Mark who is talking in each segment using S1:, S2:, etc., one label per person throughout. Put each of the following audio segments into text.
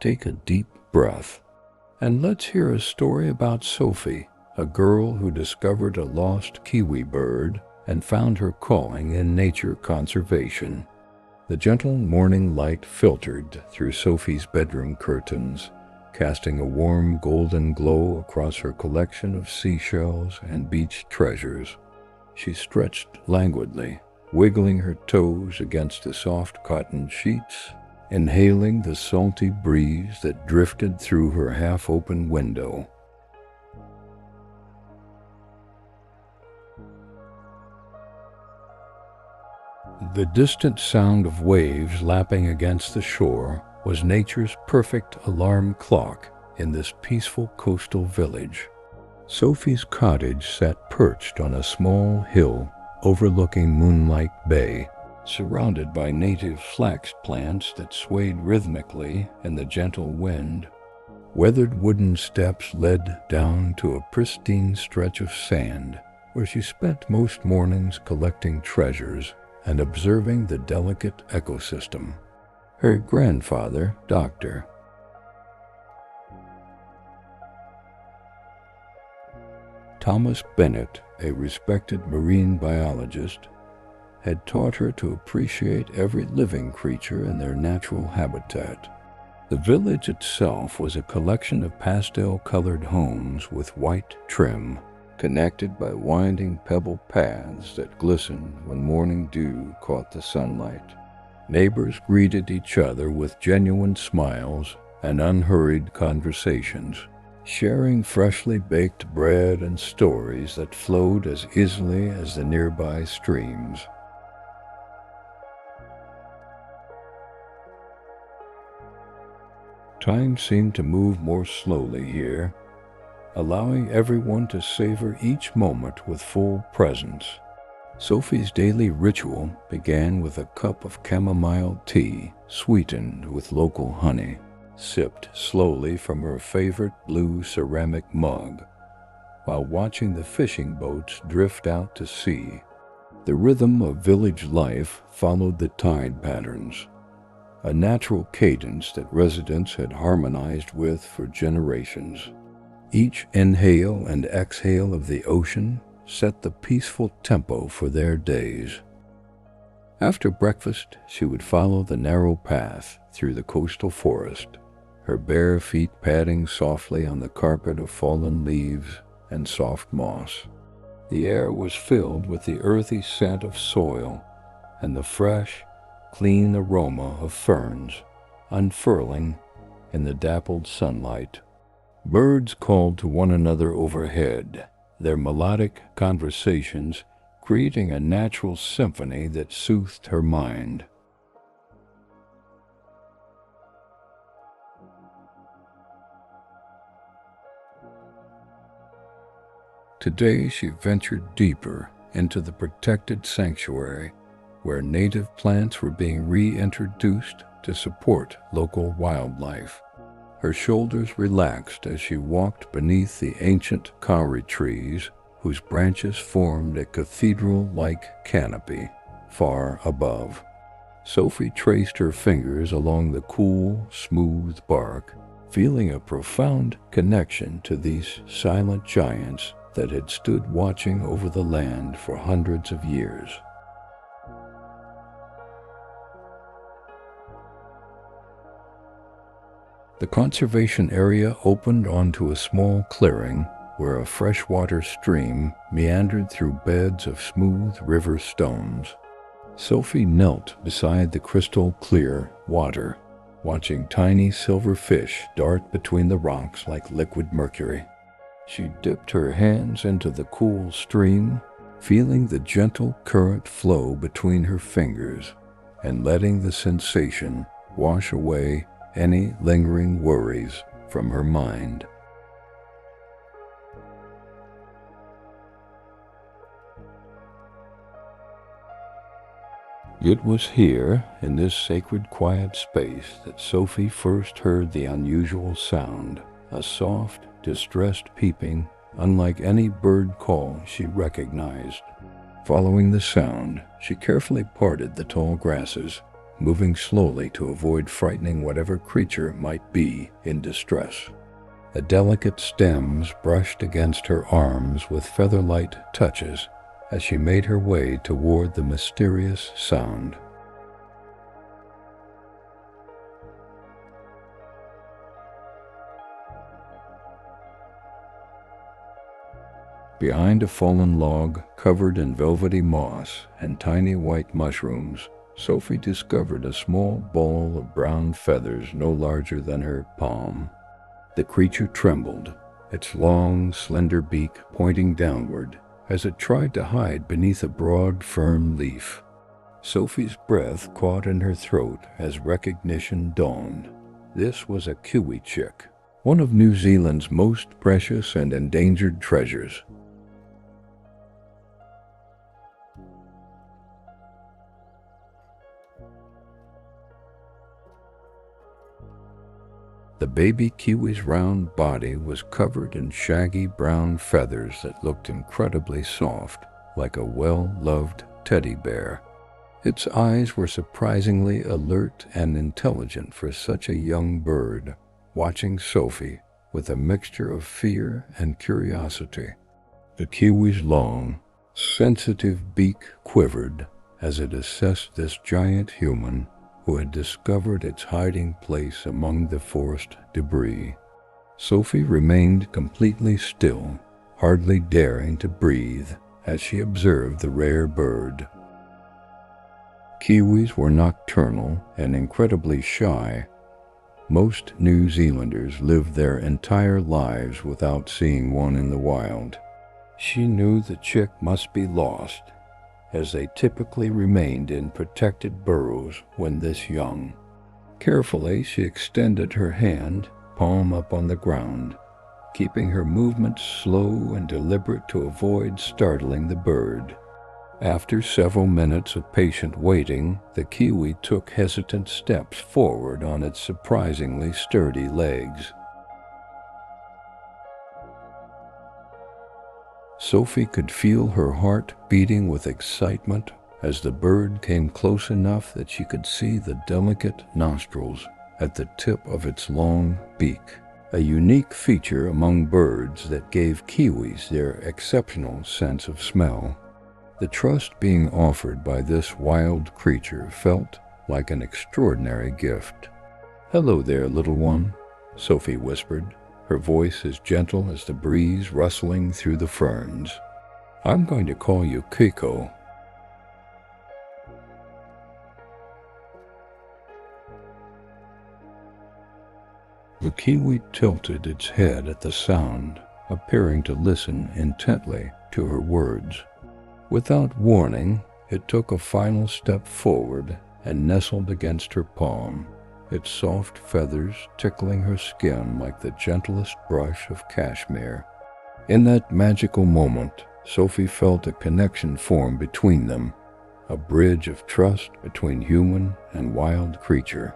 S1: take a deep breath, and let's hear a story about Sophie, a girl who discovered a lost Kiwi bird and found her calling in nature conservation. The gentle morning light filtered through Sophie's bedroom curtains, casting a warm golden glow across her collection of seashells and beach treasures. She stretched languidly, wiggling her toes against the soft cotton sheets, inhaling the salty breeze that drifted through her half-open window. The distant sound of waves lapping against the shore was nature's perfect alarm clock in this peaceful coastal village. Sophie's cottage sat perched on a small hill overlooking Moonlight Bay, surrounded by native flax plants that swayed rhythmically in the gentle wind. Weathered wooden steps led down to a pristine stretch of sand, where she spent most mornings collecting treasures and observing the delicate ecosystem. Her grandfather, Dr. Thomas Bennett, a respected marine biologist, had taught her to appreciate every living creature in their natural habitat. The village itself was a collection of pastel-colored homes with white trim, connected by winding pebble paths that glistened when morning dew caught the sunlight. Neighbors greeted each other with genuine smiles and unhurried conversations, sharing freshly baked bread and stories that flowed as easily as the nearby streams. Time seemed to move more slowly here, allowing everyone to savor each moment with full presence. Sophie's daily ritual began with a cup of chamomile tea sweetened with local honey, sipped slowly from her favorite blue ceramic mug, while watching the fishing boats drift out to sea. The rhythm of village life followed the tide patterns, a natural cadence that residents had harmonized with for generations. Each inhale and exhale of the ocean set the peaceful tempo for their days. After breakfast, she would follow the narrow path through the coastal forest, her bare feet padding softly on the carpet of fallen leaves and soft moss. The air was filled with the earthy scent of soil and the fresh, clean aroma of ferns unfurling in the dappled sunlight. Birds called to one another overhead, their melodic conversations creating a natural symphony that soothed her mind. Today she ventured deeper into the protected sanctuary, where native plants were being reintroduced to support local wildlife. Her shoulders relaxed as she walked beneath the ancient kauri trees, whose branches formed a cathedral-like canopy far above. Sophie traced her fingers along the cool, smooth bark, feeling a profound connection to these silent giants that had stood watching over the land for hundreds of years. The conservation area opened onto a small clearing where a freshwater stream meandered through beds of smooth river stones. Sophie knelt beside the crystal-clear water, watching tiny silver fish dart between the rocks like liquid mercury. She dipped her hands into the cool stream, feeling the gentle current flow between her fingers and letting the sensation wash away any lingering worries from her mind. It was here, in this sacred quiet space, that Sophie first heard the unusual sound, a soft, distressed peeping, unlike any bird call she recognized. Following the sound, she carefully parted the tall grasses, moving slowly to avoid frightening whatever creature might be in distress. The delicate stems brushed against her arms with feather-light touches as she made her way toward the mysterious sound. Behind a fallen log covered in velvety moss and tiny white mushrooms, Sophie discovered a small ball of brown feathers no larger than her palm. The creature trembled, its long, slender beak pointing downward as it tried to hide beneath a broad, firm leaf. Sophie's breath caught in her throat as recognition dawned. This was a Kiwi chick, one of New Zealand's most precious and endangered treasures. The baby Kiwi's round body was covered in shaggy brown feathers that looked incredibly soft, like a well-loved teddy bear. Its eyes were surprisingly alert and intelligent for such a young bird, watching Sophie with a mixture of fear and curiosity. The Kiwi's long, sensitive beak quivered as it assessed this giant human who had discovered its hiding place among the forest debris. Sophie remained completely still, hardly daring to breathe as she observed the rare bird. Kiwis were nocturnal and incredibly shy. Most New Zealanders lived their entire lives without seeing one in the wild. She knew the chick must be lost, as they typically remained in protected burrows when this young. Carefully, she extended her hand, palm up on the ground, keeping her movements slow and deliberate to avoid startling the bird. After several minutes of patient waiting, the Kiwi took hesitant steps forward on its surprisingly sturdy legs. Sophie could feel her heart beating with excitement as the bird came close enough that she could see the delicate nostrils at the tip of its long beak, a unique feature among birds that gave Kiwis their exceptional sense of smell. The trust being offered by this wild creature felt like an extraordinary gift. "Hello there, little one," Sophie whispered, her voice as gentle as the breeze rustling through the ferns. "I'm going to call you Kiko." The Kiwi tilted its head at the sound, appearing to listen intently to her words. Without warning, it took a final step forward and nestled against her palm, its soft feathers tickling her skin like the gentlest brush of cashmere. In that magical moment, Sophie felt a connection form between them, a bridge of trust between human and wild creature.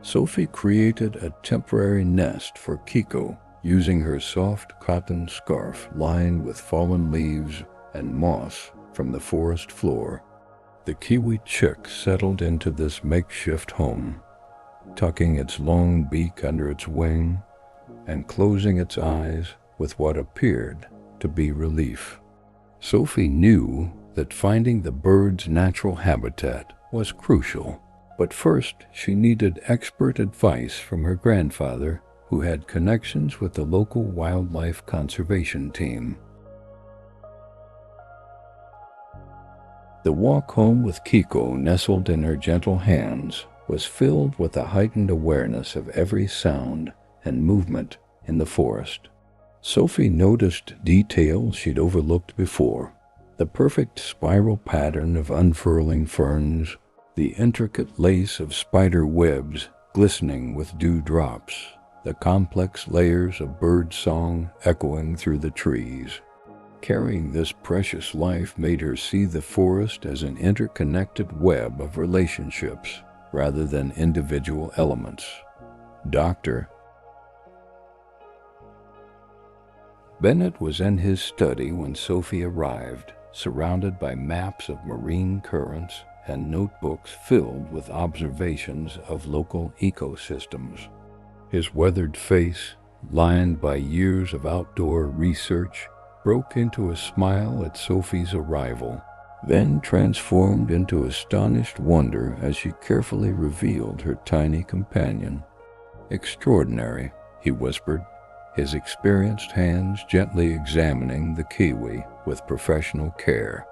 S1: Sophie created a temporary nest for Kiko, using her soft cotton scarf lined with fallen leaves and moss from the forest floor. The Kiwi chick settled into this makeshift home, tucking its long beak under its wing and closing its eyes with what appeared to be relief. Sophie knew that finding the bird's natural habitat was crucial, but first she needed expert advice from her grandfather, who had connections with the local wildlife conservation team. The walk home with Kiko nestled in her gentle hands was filled with a heightened awareness of every sound and movement in the forest. Sophie noticed details she'd overlooked before: the perfect spiral pattern of unfurling ferns, the intricate lace of spider webs glistening with dewdrops, the complex layers of bird song echoing through the trees. Carrying this precious life made her see the forest as an interconnected web of relationships rather than individual elements. Dr. Bennett was in his study when Sophie arrived, surrounded by maps of marine currents and notebooks filled with observations of local ecosystems. His weathered face, lined by years of outdoor research, broke into a smile at Sophie's arrival, then transformed into astonished wonder as she carefully revealed her tiny companion. "Extraordinary," he whispered, his experienced hands gently examining the Kiwi with professional care.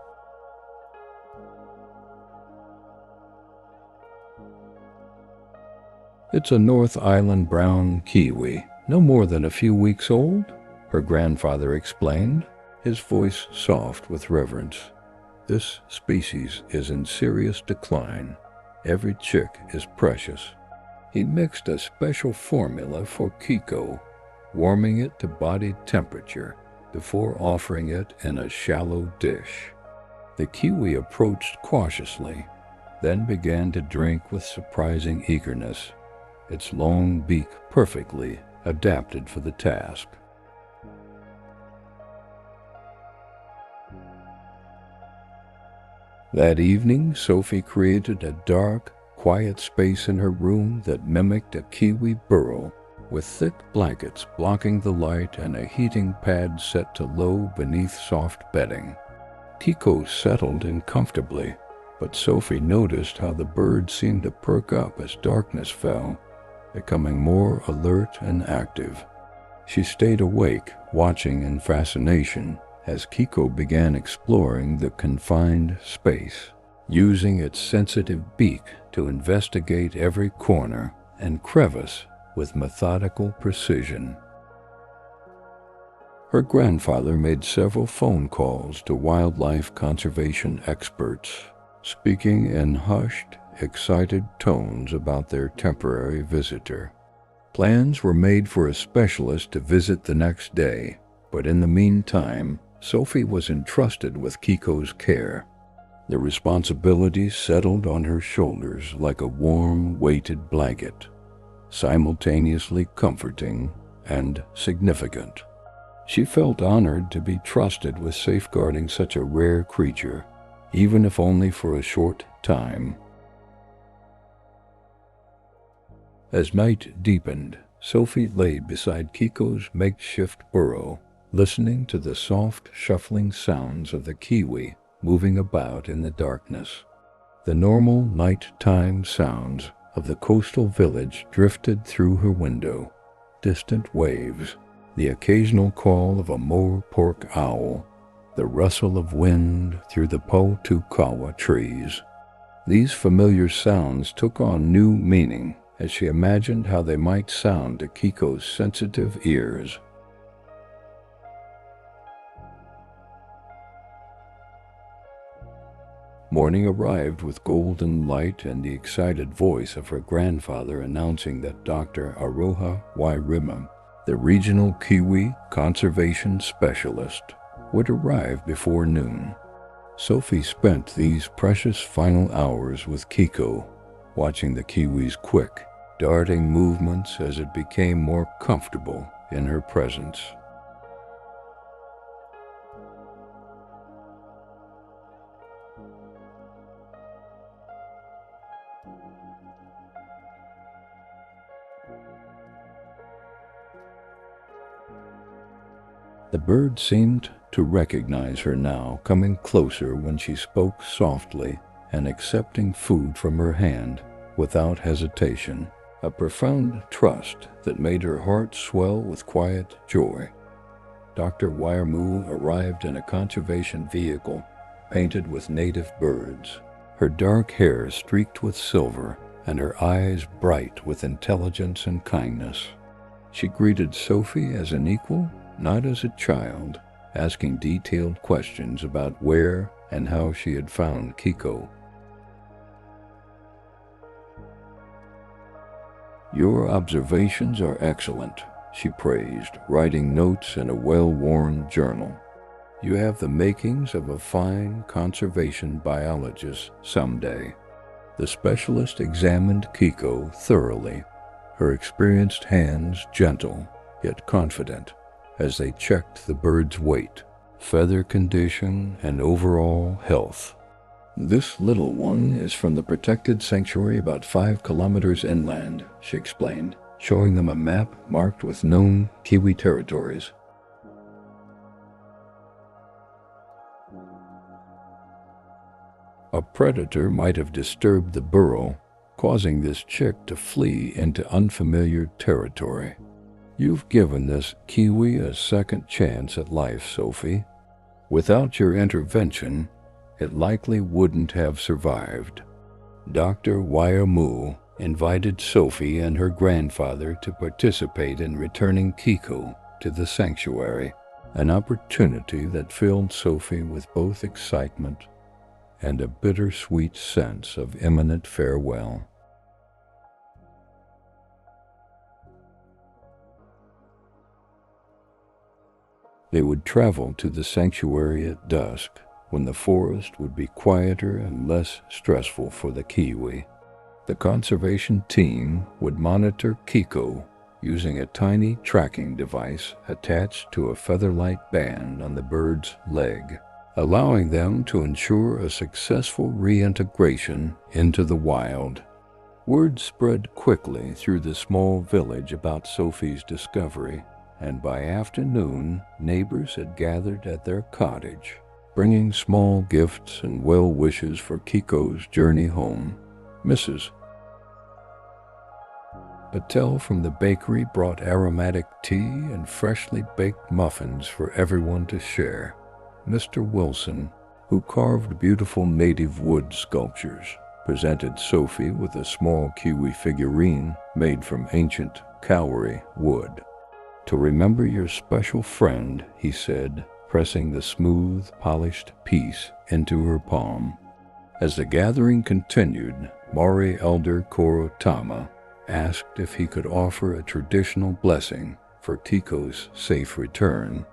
S1: "It's a North Island brown Kiwi, no more than a few weeks old," her grandfather explained, his voice soft with reverence. "This species is in serious decline. Every chick is precious." He mixed a special formula for Kiko, warming it to body temperature before offering it in a shallow dish. The Kiwi approached cautiously, then began to drink with surprising eagerness, its long beak perfectly adapted for the task. That evening, Sophie created a dark, quiet space in her room that mimicked a Kiwi burrow, with thick blankets blocking the light and a heating pad set to low beneath soft bedding. Kiko settled in comfortably, but Sophie noticed how the bird seemed to perk up as darkness fell, becoming more alert and active. She stayed awake, watching in fascination as Kiko began exploring the confined space, using its sensitive beak to investigate every corner and crevice with methodical precision. Her grandfather made several phone calls to wildlife conservation experts, speaking in hushed, excited tones about their temporary visitor. Plans were made for a specialist to visit the next day, but in the meantime, Sophie was entrusted with Kiko's care. The responsibility settled on her shoulders like a warm, weighted blanket, simultaneously comforting and significant. She felt honored to be trusted with safeguarding such a rare creature, even if only for a short time. As night deepened, Sophie lay beside Kiko's makeshift burrow, listening to the soft, shuffling sounds of the Kiwi moving about in the darkness. The normal nighttime sounds of the coastal village drifted through her window, distant waves, the occasional call of a moor-pork owl, the rustle of wind through the Potukawa trees. These familiar sounds took on new meaning as she imagined how they might sound to Kiko's sensitive ears. Morning arrived with golden light and the excited voice of her grandfather announcing that Dr. Aroha Wairima, the regional Kiwi conservation specialist, would arrive before noon. Sophie spent these precious final hours with Kiko, watching the Kiwi's quick, darting movements as it became more comfortable in her presence. The bird seemed to recognize her now, coming closer when she spoke softly and accepting food from her hand without hesitation, a profound trust that made her heart swell with quiet joy. Dr. Wairmu arrived in a conservation vehicle painted with native birds, her dark hair streaked with silver and her eyes bright with intelligence and kindness. She greeted Sophie as an equal, not as a child, asking detailed questions about where and how she had found Kiko. "Your observations are excellent," she praised, writing notes in a well-worn journal. "You have the makings of a fine conservation biologist someday." The specialist examined Kiko thoroughly, her experienced hands gentle yet confident, as they checked the bird's weight, feather condition, and overall health. "This little one is from the protected sanctuary about 5 kilometers inland," she explained, showing them a map marked with known Kiwi territories. A predator might have disturbed the burrow, causing this chick to flee into unfamiliar territory. "You've given this Kiwi a second chance at life, Sophie. Without your intervention, it likely wouldn't have survived." Dr. Waiamu invited Sophie and her grandfather to participate in returning Kiko to the sanctuary, an opportunity that filled Sophie with both excitement and a bittersweet sense of imminent farewell. They would travel to the sanctuary at dusk, when the forest would be quieter and less stressful for the Kiwi. The conservation team would monitor Kiko using a tiny tracking device attached to a feather-light band on the bird's leg, allowing them to ensure a successful reintegration into the wild. Word spread quickly through the small village about Sophie's discovery, and by afternoon, neighbors had gathered at their cottage, bringing small gifts and well wishes for Kiko's journey home. Mrs. Patel from the bakery brought aromatic tea and freshly baked muffins for everyone to share. Mr. Wilson, who carved beautiful native wood sculptures, presented Sophie with a small Kiwi figurine made from ancient kauri wood. "To remember your special friend," he said, pressing the smooth, polished piece into her palm. As the gathering continued, Maori elder Korotama asked if he could offer a traditional blessing for Kiko's safe return.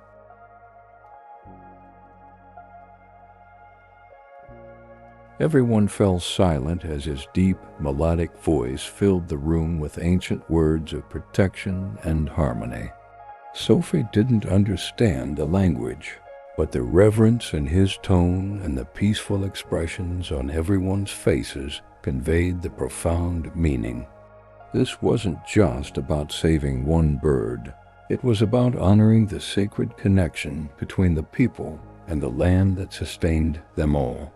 S1: Everyone fell silent as his deep, melodic voice filled the room with ancient words of protection and harmony. Sophie didn't understand the language, but the reverence in his tone and the peaceful expressions on everyone's faces conveyed the profound meaning. This wasn't just about saving one bird. It was about honoring the sacred connection between the people and the land that sustained them all.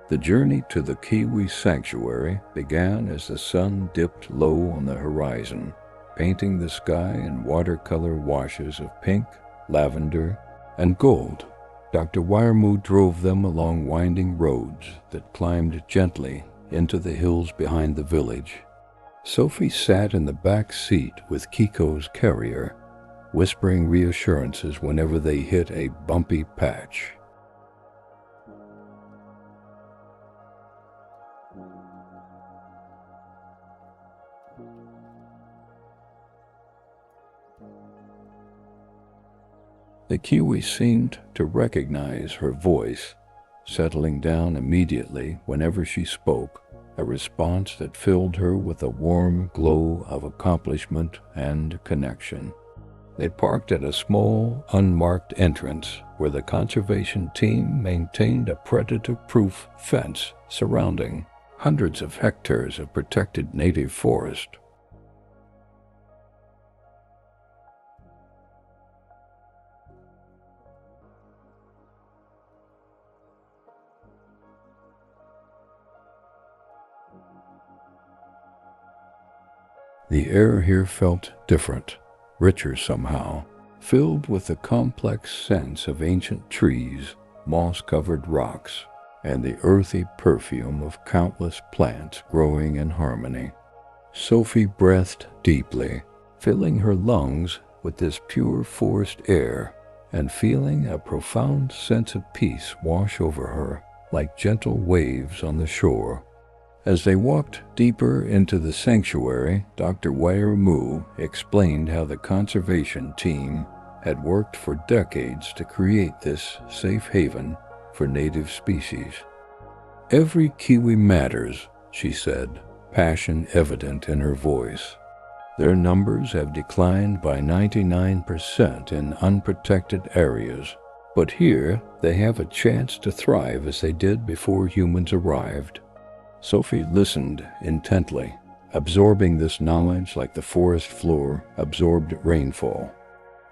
S1: The journey to the Kiwi sanctuary began as the sun dipped low on the horizon, painting the sky in watercolor washes of pink, lavender, and gold. Dr. Waiamu drove them along winding roads that climbed gently into the hills behind the village. Sophie sat in the back seat with Kiko's carrier, whispering reassurances whenever they hit a bumpy patch. The Kiwi seemed to recognize her voice, settling down immediately whenever she spoke, a response that filled her with a warm glow of accomplishment and connection. They parked at a small, unmarked entrance where the conservation team maintained a predator-proof fence surrounding hundreds of hectares of protected native forest. The air here felt different, richer somehow, filled with the complex sense of ancient trees, moss-covered rocks, and the earthy perfume of countless plants growing in harmony. Sophie breathed deeply, filling her lungs with this pure forest air and feeling a profound sense of peace wash over her like gentle waves on the shore. As they walked deeper into the sanctuary, Dr. Waiamu explained how the conservation team had worked for decades to create this safe haven for native species. "Every Kiwi matters," she said, passion evident in her voice. "Their numbers have declined by 99% in unprotected areas, but here they have a chance to thrive as they did before humans arrived." Sophie listened intently, absorbing this knowledge like the forest floor absorbed rainfall.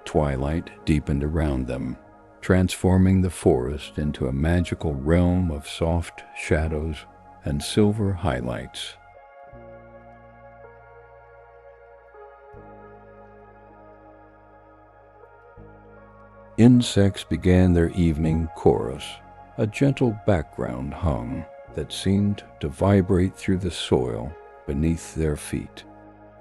S1: Twilight deepened around them, transforming the forest into a magical realm of soft shadows and silver highlights. Insects began their evening chorus. A gentle background hum that seemed to vibrate through the soil beneath their feet.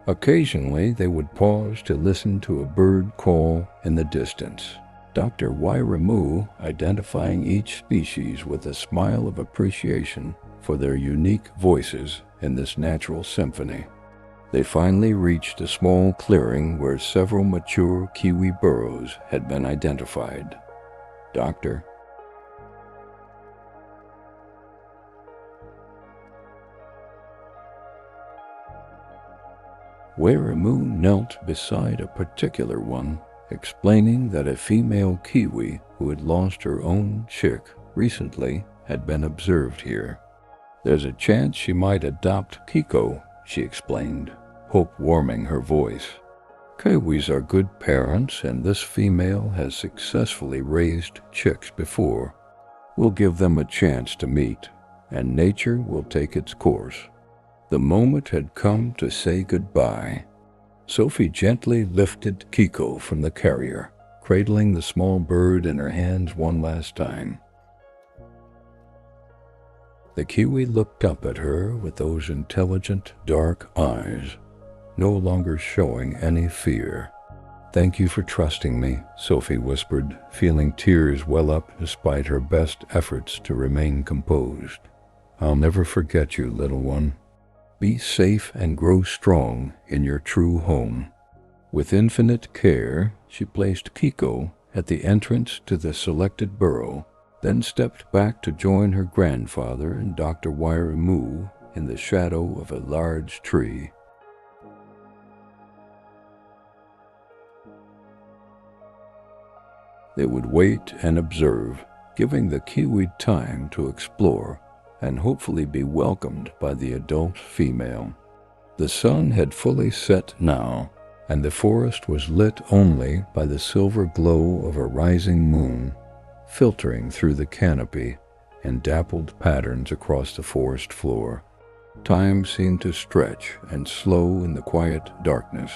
S1: Occasionally, they would pause to listen to a bird call in the distance. Dr. Wairamu identifying each species with a smile of appreciation for their unique voices in this natural symphony. They finally reached a small clearing where several mature Kiwi burrows had been identified. "Doctor." Wairamu knelt beside a particular one, explaining that a female Kiwi who had lost her own chick recently had been observed here. "There's a chance she might adopt Kiko," she explained, hope warming her voice. "Kiwis are good parents, and this female has successfully raised chicks before. We'll give them a chance to meet, and nature will take its course." The moment had come to say goodbye. Sophie gently lifted Kiko from the carrier, cradling the small bird in her hands one last time. The Kiwi looked up at her with those intelligent, dark eyes, no longer showing any fear. "Thank you for trusting me," Sophie whispered, feeling tears well up despite her best efforts to remain composed. "I'll never forget you, little one. Be safe and grow strong in your true home." With infinite care, she placed Kiko at the entrance to the selected burrow, then stepped back to join her grandfather and Dr. Wairamu in the shadow of a large tree. They would wait and observe, giving the Kiwi time to explore and hopefully be welcomed by the adult female. The sun had fully set now, and the forest was lit only by the silver glow of a rising moon, filtering through the canopy in dappled patterns across the forest floor. Time seemed to stretch and slow in the quiet darkness.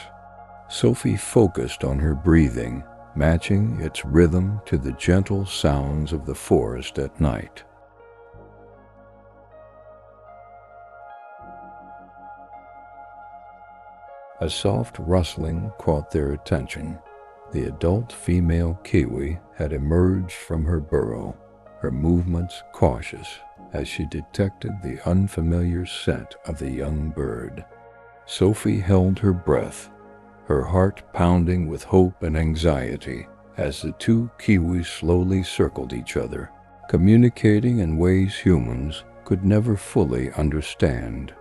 S1: Sophie focused on her breathing, matching its rhythm to the gentle sounds of the forest at night. A soft rustling caught their attention. The adult female Kiwi had emerged from her burrow, her movements cautious as she detected the unfamiliar scent of the young bird. Sophie held her breath, her heart pounding with hope and anxiety as the two Kiwis slowly circled each other, communicating in ways humans could never fully understand.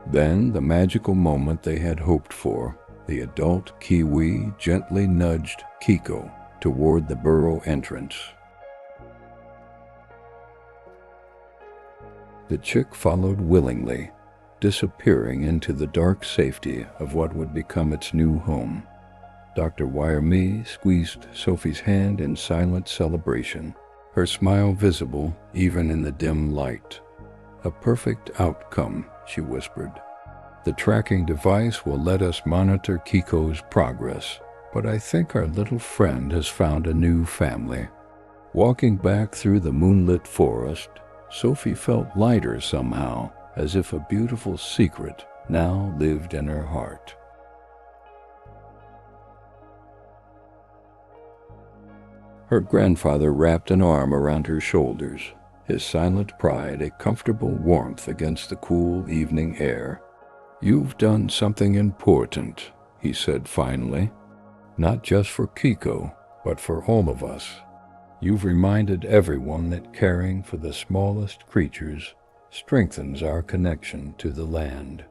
S1: Then, the magical moment they had hoped for, the adult Kiwi gently nudged Kiko toward the burrow entrance. The chick followed willingly, disappearing into the dark safety of what would become its new home. Dr. Wairamu squeezed Sophie's hand in silent celebration, her smile visible even in the dim light. "A perfect outcome," she whispered. "The tracking device will let us monitor Kiko's progress, but I think our little friend has found a new family." Walking back through the moonlit forest, Sophie felt lighter somehow, as if a beautiful secret now lived in her heart. Her grandfather wrapped an arm around her shoulders, his silent pride a comfortable warmth against the cool evening air. "You've done something important," he said finally. "Not just for Kiko, but for all of us. You've reminded everyone that caring for the smallest creatures strengthens our connection to the land.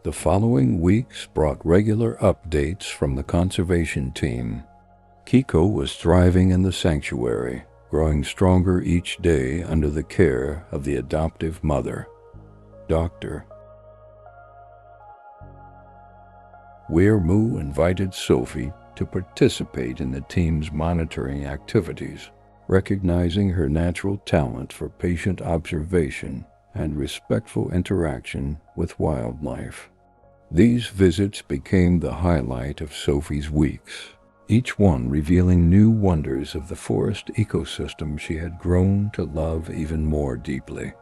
S1: The following weeks brought regular updates from the conservation team. Kiko was thriving in the sanctuary, growing stronger each day under the care of the adoptive mother, Dr. Moo invited Sophie to participate in the team's monitoring activities, recognizing her natural talent for patient observation and respectful interaction with wildlife. These visits became the highlight of Sophie's weeks, each one revealing new wonders of the forest ecosystem she had grown to love even more deeply.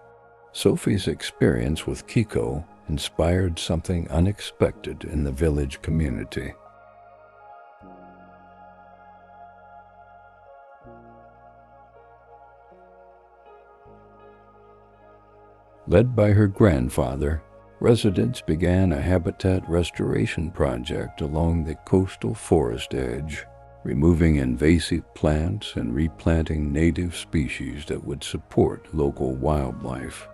S1: Sophie's experience with Kiko inspired something unexpected in the village community. Led by her grandfather, residents began a habitat restoration project along the coastal forest edge, removing invasive plants and replanting native species that would support local wildlife.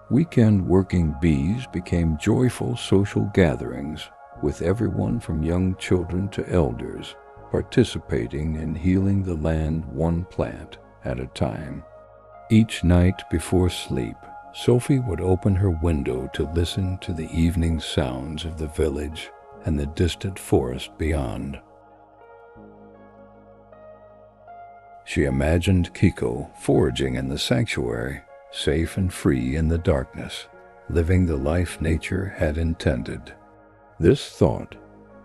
S1: Weekend working bees became joyful social gatherings, with everyone from young children to elders participating in healing the land one plant at a time. Each night before sleep, Sophie would open her window to listen to the evening sounds of the village and the distant forest beyond. She imagined Kiko foraging in the sanctuary, safe and free in the darkness, living the life nature had intended. This thought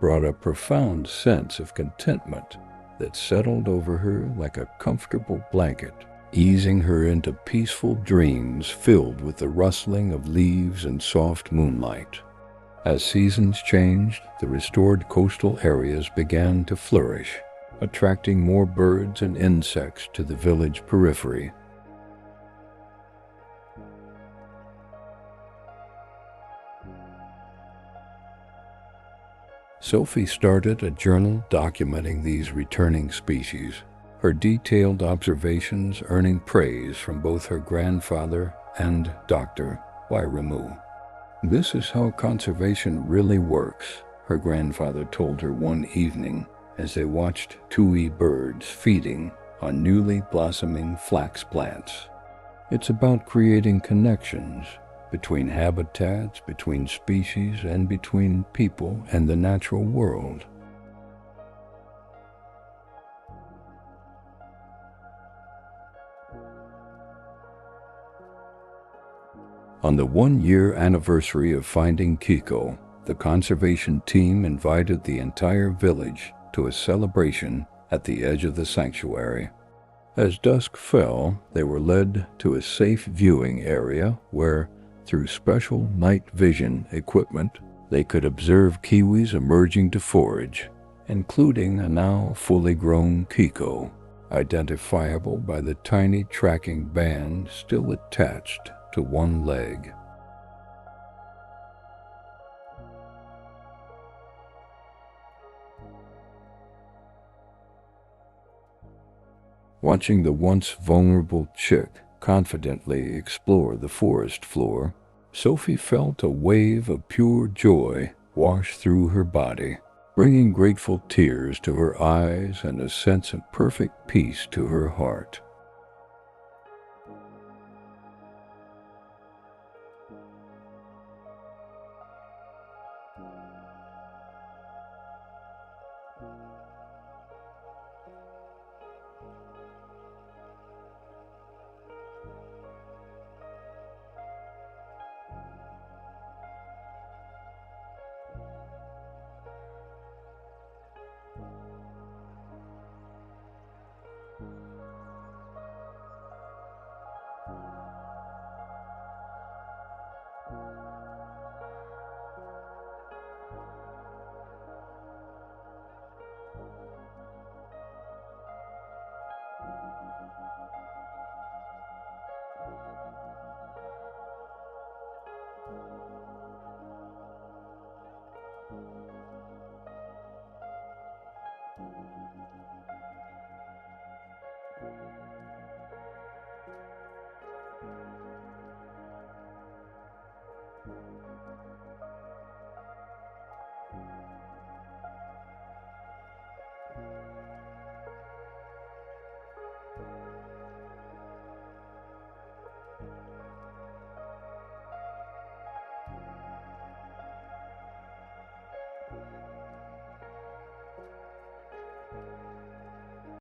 S1: brought a profound sense of contentment that settled over her like a comfortable blanket, easing her into peaceful dreams filled with the rustling of leaves and soft moonlight. As seasons changed, the restored coastal areas began to flourish, attracting more birds and insects to the village periphery. Sophie started a journal documenting these returning species, her detailed observations earning praise from both her grandfather and Dr. Moo. "This is how conservation really works," her grandfather told her one evening as they watched tui birds feeding on newly blossoming flax plants. "It's about creating connections between habitats, between species, and between people and the natural world." On the one-year anniversary of finding Kiko, the conservation team invited the entire village to a celebration at the edge of the sanctuary. As dusk fell, they were led to a safe viewing area where, through special night vision equipment, they could observe kiwis emerging to forage, including a now fully grown Kiko, identifiable by the tiny tracking band still attached to one leg. Watching the once vulnerable chick confidently explore the forest floor, Sophie felt a wave of pure joy wash through her body, bringing grateful tears to her eyes and a sense of perfect peace to her heart.